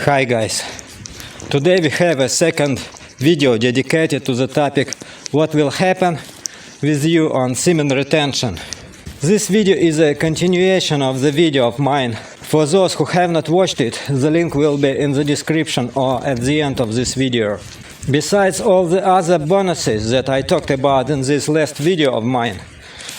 Hi guys, today we have a second video dedicated to the topic what will happen with you on semen retention. This video is a continuation of the video of mine. For those who have not watched it, the link will be in the description or at the end of this video. Besides all the other bonuses that I talked about in this last video of mine,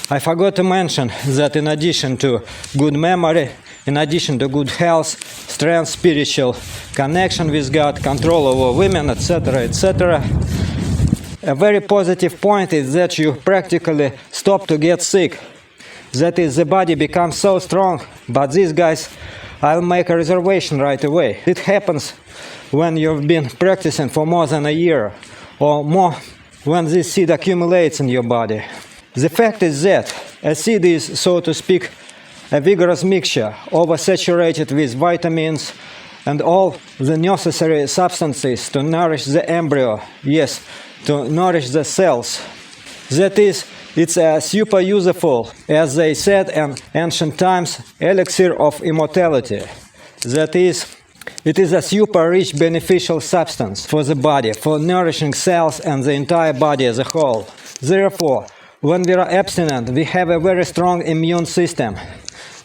I forgot to mention that in addition to good memory, in addition to good health, strength, spiritual connection with God, control over women, etc., etc., a very positive point is that you practically stop to get sick. That is, the body becomes so strong, but these guys, I'll make a reservation right away. It happens when you've been practicing for more than a year or more, when this seed accumulates in your body. The fact is that a seed is, so to speak, a vigorous mixture, oversaturated with vitamins and all the necessary substances to nourish the embryo, yes, to nourish the cells. That is, it's a super useful, as they said in ancient times, elixir of immortality. That is, it is a super rich beneficial substance for the body, for nourishing cells and the entire body as a whole. Therefore, when we are abstinent, we have a very strong immune system.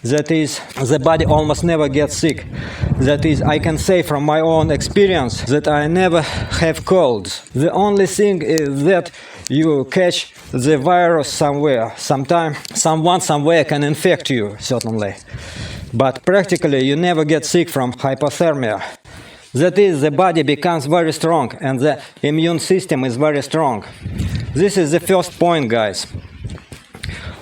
That is, the body almost never gets sick. That is, I can say from my own experience that I never have colds. The only thing is that you catch the virus somewhere. Sometime, someone somewhere can infect you, certainly. But practically you never get sick from hypothermia. That is, the body becomes very strong and the immune system is very strong. This is the first point, guys.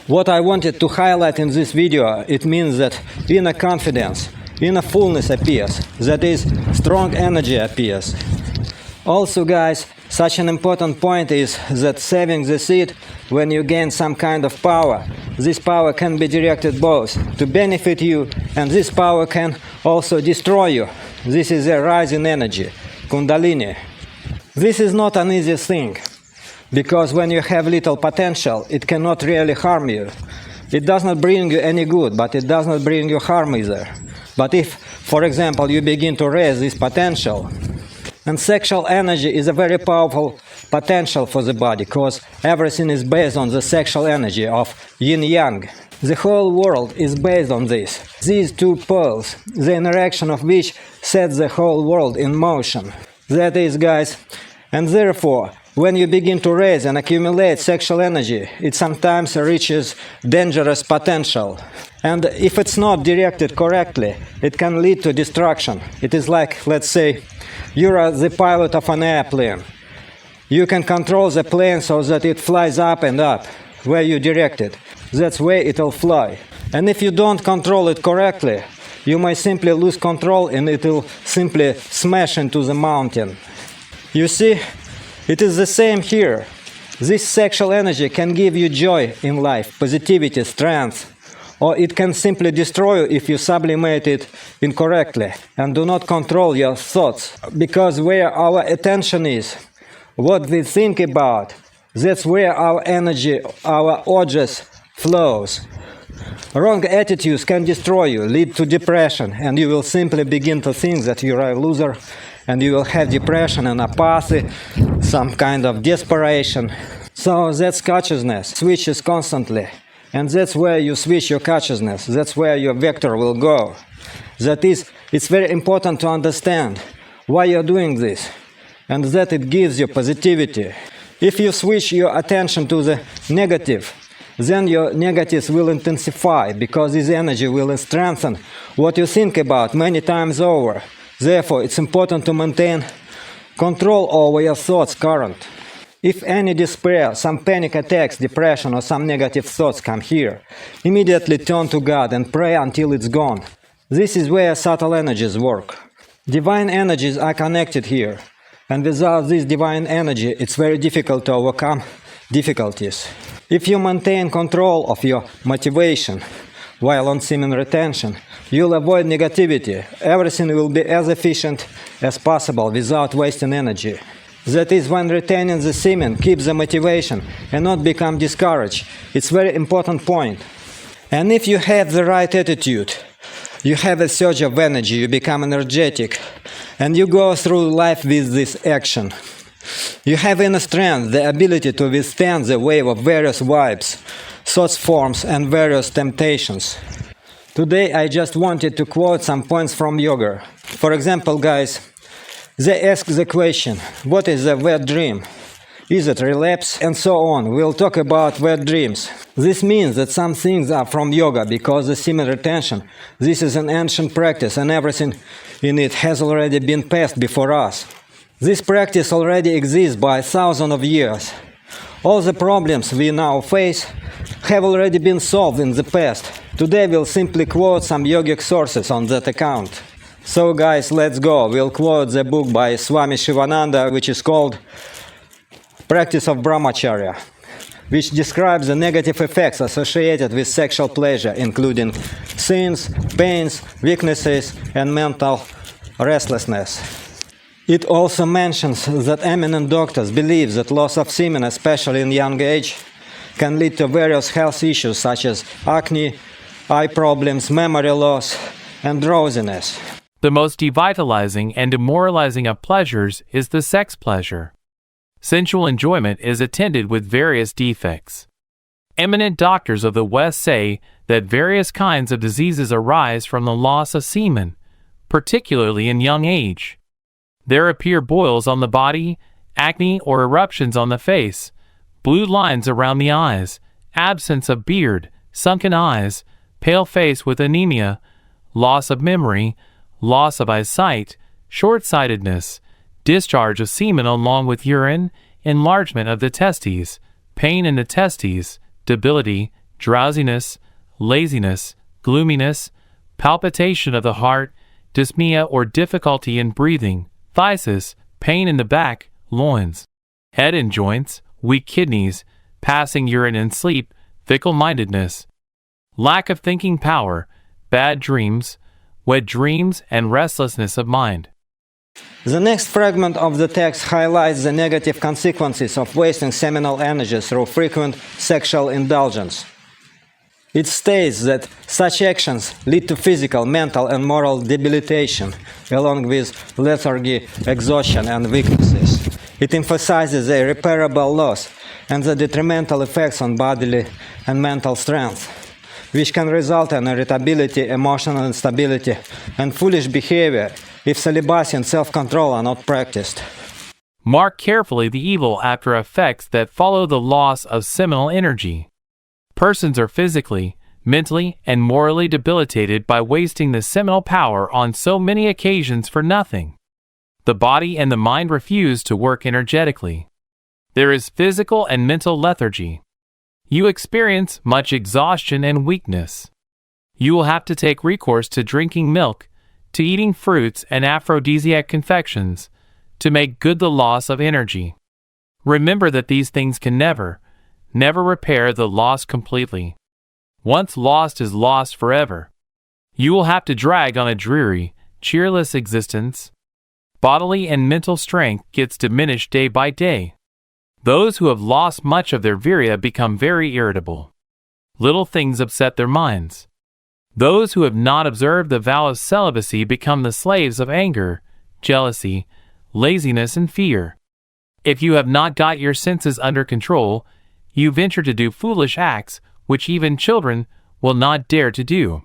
What I wanted to highlight in this video, it means that inner confidence, inner fullness appears. That is, strong energy appears. Also, guys, such an important point is that saving the seed, when you gain some kind of power, this power can be directed both to benefit you, and this power can also destroy you. This is a rising energy, Kundalini. This is not an easy thing, because when you have little potential, it cannot really harm you. It does not bring you any good, but it does not bring you harm either. But if, for example, you begin to raise this potential, and sexual energy is a very powerful potential for the body, because everything is based on the sexual energy of yin-yang. The whole world is based on this. These two poles, the interaction of which sets the whole world in motion. That is, guys, and therefore, when you begin to raise and accumulate sexual energy, it sometimes reaches dangerous potential. And if it's not directed correctly, it can lead to destruction. It is like, let's say, you're the pilot of an airplane. You can control the plane so that it flies up and up, where you direct it. That's where it'll fly. And if you don't control it correctly, you might simply lose control and it'll simply smash into the mountain. You see? It is the same here. This sexual energy can give you joy in life, positivity, strength, or it can simply destroy you if you sublimate it incorrectly and do not control your thoughts. Because where our attention is, what we think about, that's where our energy, our urges flows. Wrong attitudes can destroy you, lead to depression, and you will simply begin to think that you're a loser, and you will have depression and apathy, some kind of desperation. So that's consciousness, switches constantly. And that's where you switch your consciousness, that's where your vector will go. That is, it's very important to understand why you're doing this, and that it gives you positivity. If you switch your attention to the negative, then your negatives will intensify, because this energy will strengthen what you think about many times over. Therefore, it's important to maintain control over your thoughts current. If any despair, some panic attacks, depression, or some negative thoughts come here, immediately turn to God and pray until it's gone. This is where subtle energies work. Divine energies are connected here, and without this divine energy, it's very difficult to overcome difficulties. If you maintain control of your motivation while on semen retention, you'll avoid negativity. Everything will be as efficient as possible without wasting energy. That is, when retaining the semen, keep the motivation and not become discouraged. It's a very important point. And if you have the right attitude, you have a surge of energy, you become energetic, and you go through life with this action. You have inner strength, the ability to withstand the wave of various vibes, thought forms, and various temptations. Today I just wanted to quote some points from yoga. For example, guys, they ask the question, what is a wet dream? Is it relapse? And so on. We'll talk about wet dreams. This means that some things are from yoga because the semen retention, this is an ancient practice and everything in it has already been passed before us. This practice already exists by thousands of years. All the problems we now face have already been solved in the past. Today we'll simply quote some yogic sources on that account. So guys, let's go. We'll quote the book by Swami Shivananda, which is called Practice of Brahmacharya, which describes the negative effects associated with sexual pleasure, including sins, pains, weaknesses, and mental restlessness. It also mentions that eminent doctors believe that loss of semen, especially in young age, can lead to various health issues such as acne, eye problems, memory loss, and drowsiness. The most devitalizing and demoralizing of pleasures is the sex pleasure. Sensual enjoyment is attended with various defects. Eminent doctors of the West say that various kinds of diseases arise from the loss of semen, particularly in young age. There appear boils on the body, acne or eruptions on the face, blue lines around the eyes, absence of beard, sunken eyes, pale face with anemia, loss of memory, loss of eyesight, short-sightedness, discharge of semen along with urine, enlargement of the testes, pain in the testes, debility, drowsiness, laziness, gloominess, palpitation of the heart, dyspnea or difficulty in breathing, phthisis, pain in the back, loins, head and joints, weak kidneys, passing urine in sleep, fickle-mindedness, lack of thinking power, bad dreams, wet dreams, and restlessness of mind. The next fragment of the text highlights the negative consequences of wasting seminal energy through frequent sexual indulgence. It states that such actions lead to physical, mental, and moral debilitation, along with lethargy, exhaustion, and weaknesses. It emphasizes the irreparable loss and the detrimental effects on bodily and mental strength, which can result in irritability, emotional instability, and foolish behavior if celibacy and self-control are not practiced. Mark carefully the evil after effects that follow the loss of seminal energy. Persons are physically, mentally, and morally debilitated by wasting the seminal power on so many occasions for nothing. The body and the mind refuse to work energetically. There is physical and mental lethargy. You experience much exhaustion and weakness. You will have to take recourse to drinking milk, to eating fruits and aphrodisiac confections, to make good the loss of energy. Remember that these things can never repair the loss completely. Once lost is lost forever. You will have to drag on a dreary, cheerless existence. Bodily and mental strength gets diminished day by day. Those who have lost much of their virya become very irritable. Little things upset their minds. Those who have not observed the vow of celibacy become the slaves of anger, jealousy, laziness, and fear. If you have not got your senses under control, you venture to do foolish acts which even children will not dare to do.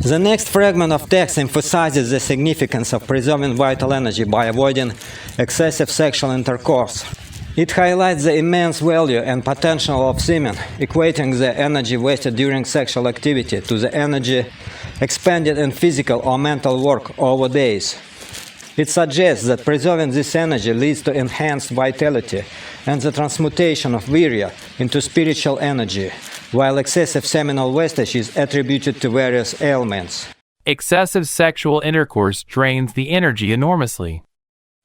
The next fragment of text emphasizes the significance of preserving vital energy by avoiding excessive sexual intercourse. It highlights the immense value and potential of semen, equating the energy wasted during sexual activity to the energy expended in physical or mental work over days. It suggests that preserving this energy leads to enhanced vitality and the transmutation of virya into spiritual energy, while excessive seminal wastage is attributed to various ailments. Excessive sexual intercourse drains the energy enormously.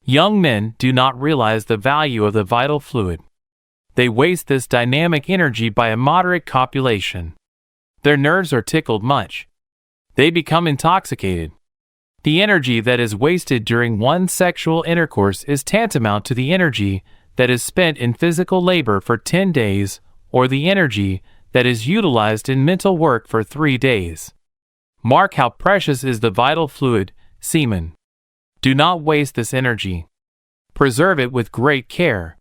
Young men do not realize the value of the vital fluid. They waste this dynamic energy by a moderate copulation. Their nerves are tickled much. They become intoxicated. The energy that is wasted during one sexual intercourse is tantamount to the energy that is spent in physical labor for 10 days, or the energy that is utilized in mental work for 3 days. Mark how precious is the vital fluid, semen. Do not waste this energy. Preserve it with great care.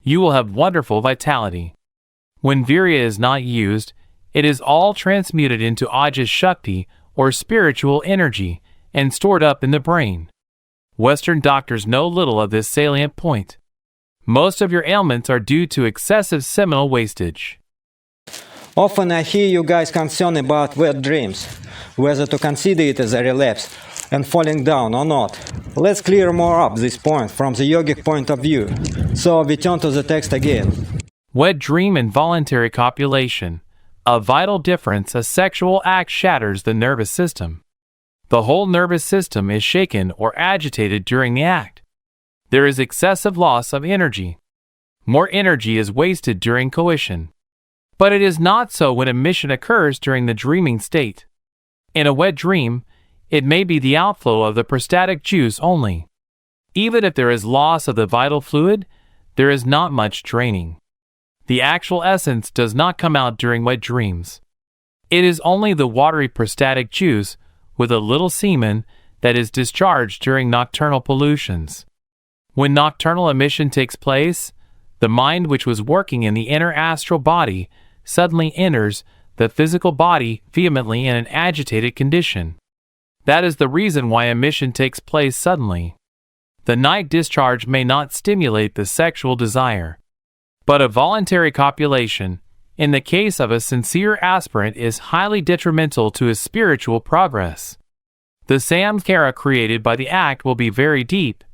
You will have wonderful vitality. When virya is not used, it is all transmuted into Ajas Shakti or spiritual energy and stored up in the brain. Western doctors know little of this salient point. Most of your ailments are due to excessive seminal wastage. Often I hear you guys concerned about wet dreams, whether to consider it as a relapse and falling down or not. Let's clear more up this point from the yogic point of view. So we turn to the text again. Wet dream and voluntary copulation. A vital difference: a sexual act shatters the nervous system. The whole nervous system is shaken or agitated during the act. There is excessive loss of energy. More energy is wasted during coition. But it is not so when emission occurs during the dreaming state. In a wet dream, it may be the outflow of the prostatic juice only. Even if there is loss of the vital fluid, there is not much draining. The actual essence does not come out during wet dreams. It is only the watery prostatic juice with a little semen that is discharged during nocturnal pollutions. When nocturnal emission takes place, the mind which was working in the inner astral body suddenly enters the physical body vehemently in an agitated condition. That is the reason why emission takes place suddenly. The night discharge may not stimulate the sexual desire. But a voluntary copulation, in the case of a sincere aspirant, is highly detrimental to his spiritual progress. The samskara created by the act will be very deep,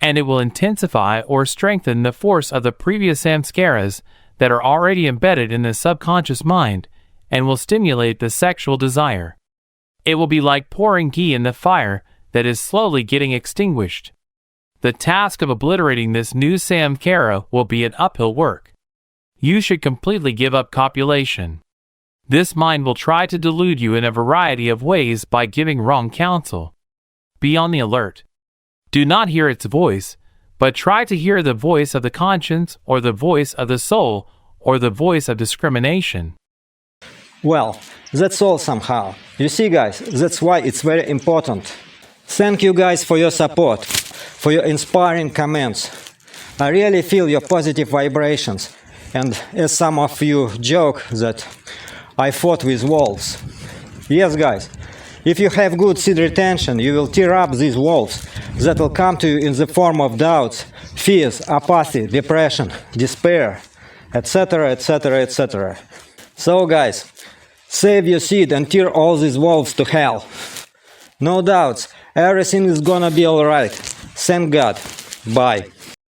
and it will intensify or strengthen the force of the previous samskaras that are already embedded in the subconscious mind and will stimulate the sexual desire. It will be like pouring ghee in the fire that is slowly getting extinguished. The task of obliterating this new samskara will be an uphill work. You should completely give up copulation. This mind will try to delude you in a variety of ways by giving wrong counsel. Be on the alert. Do not hear its voice, but try to hear the voice of the conscience or the voice of the soul or the voice of discrimination. Well, that's all somehow. You see guys, that's why it's very important. Thank you guys for your support, for your inspiring comments. I really feel your positive vibrations, and as some of you joke that I fought with wolves. Yes guys, if you have good seed retention, you will tear up these wolves that will come to you in the form of doubts, fears, apathy, depression, despair, etc, etc, etc. So guys, save your seed and tear all these wolves to hell. No doubts, everything is gonna be alright. Thank God. Bye.